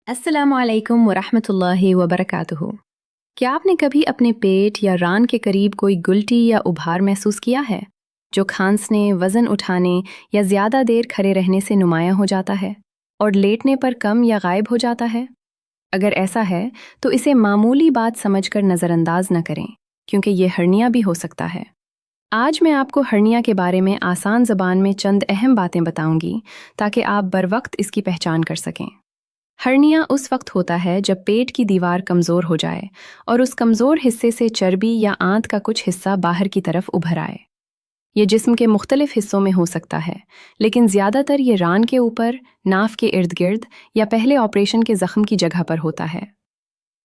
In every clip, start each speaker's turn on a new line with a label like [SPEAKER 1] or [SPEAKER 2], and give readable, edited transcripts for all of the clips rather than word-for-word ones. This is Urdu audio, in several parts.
[SPEAKER 1] السلام علیکم ورحمۃ اللہ وبرکاتہ۔ کیا آپ نے کبھی اپنے پیٹ یا ران کے قریب کوئی گلٹی یا ابھار محسوس کیا ہے جو کھانسنے، وزن اٹھانے یا زیادہ دیر کھڑے رہنے سے نمایاں ہو جاتا ہے اور لیٹنے پر کم یا غائب ہو جاتا ہے؟ اگر ایسا ہے تو اسے معمولی بات سمجھ کر نظر انداز نہ کریں، کیونکہ یہ ہرنیا بھی ہو سکتا ہے۔ آج میں آپ کو ہرنیا کے بارے میں آسان زبان میں چند اہم باتیں بتاؤں گی تاکہ آپ بروقت اس کی پہچان کر سکیں۔ ہرنیا اس وقت ہوتا ہے جب پیٹ کی دیوار کمزور ہو جائے اور اس کمزور حصے سے چربی یا آنت کا کچھ حصہ باہر کی طرف ابھر آئے۔ یہ جسم کے مختلف حصوں میں ہو سکتا ہے، لیکن زیادہ تر یہ ران کے اوپر، ناف کے ارد گرد یا پہلے آپریشن کے زخم کی جگہ پر ہوتا ہے۔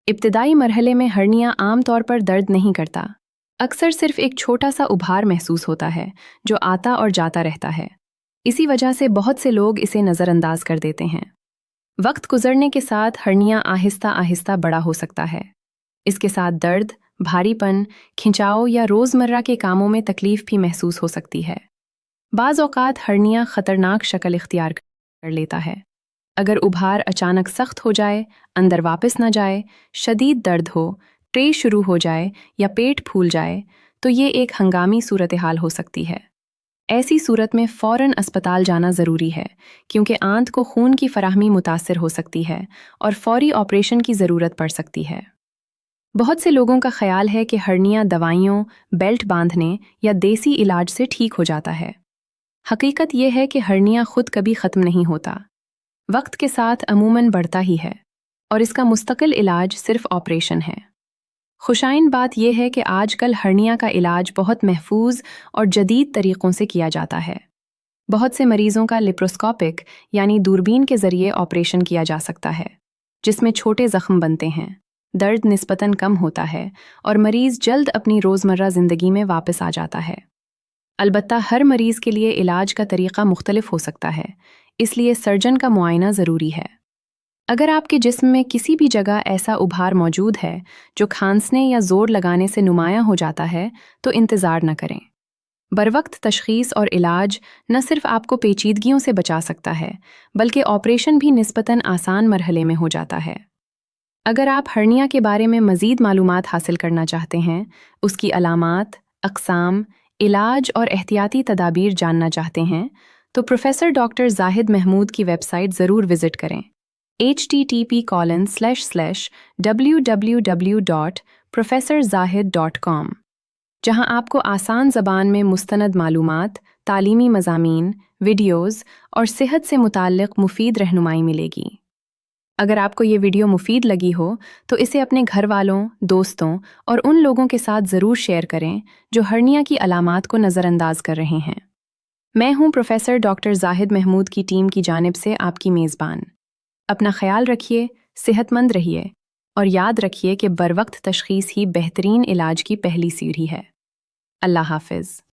[SPEAKER 1] ابتدائی مرحلے میں ہرنیا عام طور پر درد نہیں کرتا، اکثر صرف ایک چھوٹا سا ابھار محسوس ہوتا ہے جو آتا اور جاتا رہتا ہے۔ اسی وجہ سے بہت سے لوگ اسے نظر انداز کر دیتے ہیں۔ وقت گزرنے کے ساتھ ہرنیا آہستہ آہستہ بڑا ہو سکتا ہے۔ اس کے ساتھ درد، بھاری پن، کھنچاؤ یا روزمرہ کے کاموں میں تکلیف بھی محسوس ہو سکتی ہے۔ بعض اوقات ہرنیا خطرناک شکل اختیار کر لیتا ہے۔ اگر ابھار اچانک سخت ہو جائے، اندر واپس نہ جائے، شدید درد ہو، ٹرے شروع ہو جائے یا پیٹ پھول جائے تو یہ ایک ہنگامی صورتحال ہو سکتی ہے۔ ایسی صورت میں فوراً اسپتال جانا ضروری ہے، کیونکہ آنت کو خون کی فراہمی متاثر ہو سکتی ہے اور فوری آپریشن کی ضرورت پڑ سکتی ہے۔ بہت سے لوگوں کا خیال ہے کہ ہرنیا دوائیوں، بیلٹ باندھنے یا دیسی علاج سے ٹھیک ہو جاتا ہے۔ حقیقت یہ ہے کہ ہرنیا خود کبھی ختم نہیں ہوتا، وقت کے ساتھ عموماً بڑھتا ہی ہے، اور اس کا مستقل علاج صرف آپریشن ہے۔ خوشائن بات یہ ہے کہ آج کل ہرنیا کا علاج بہت محفوظ اور جدید طریقوں سے کیا جاتا ہے۔ بہت سے مریضوں کا لیپروسکوپک یعنی دوربین کے ذریعے آپریشن کیا جا سکتا ہے، جس میں چھوٹے زخم بنتے ہیں، درد نسبتاً کم ہوتا ہے اور مریض جلد اپنی روزمرہ زندگی میں واپس آ جاتا ہے۔ البتہ ہر مریض کے لیے علاج کا طریقہ مختلف ہو سکتا ہے، اس لیے سرجن کا معائنہ ضروری ہے۔ اگر آپ کے جسم میں کسی بھی جگہ ایسا ابھار موجود ہے جو کھانسنے یا زور لگانے سے نمایاں ہو جاتا ہے تو انتظار نہ کریں۔ بروقت تشخیص اور علاج نہ صرف آپ کو پیچیدگیوں سے بچا سکتا ہے، بلکہ آپریشن بھی نسبتاً آسان مرحلے میں ہو جاتا ہے۔ اگر آپ ہرنیا کے بارے میں مزید معلومات حاصل کرنا چاہتے ہیں، اس کی علامات، اقسام، علاج اور احتیاطی تدابیر جاننا چاہتے ہیں، تو پروفیسر ڈاکٹر زاہد محمود کی ویب سائٹ ضرور وزٹ کریں، http://www.professorzahid.com، جہاں آپ کو آسان زبان میں مستند معلومات، تعلیمی مضامین، ویڈیوز اور صحت سے متعلق مفید رہنمائی ملے گی۔ اگر آپ کو یہ ویڈیو مفید لگی ہو تو اسے اپنے گھر والوں، دوستوں اور ان لوگوں کے ساتھ ضرور شیئر کریں جو ہرنیا کی علامات کو نظر انداز کر رہے ہیں۔ میں ہوں پروفیسر ڈاکٹر زاہد محمود کی ٹیم کی جانب سے آپ کی میزبان۔ اپنا خیال رکھیے، صحت مند رہیے، اور یاد رکھیے کہ بروقت تشخیص ہی بہترین علاج کی پہلی سیڑھی ہے۔ اللہ حافظ۔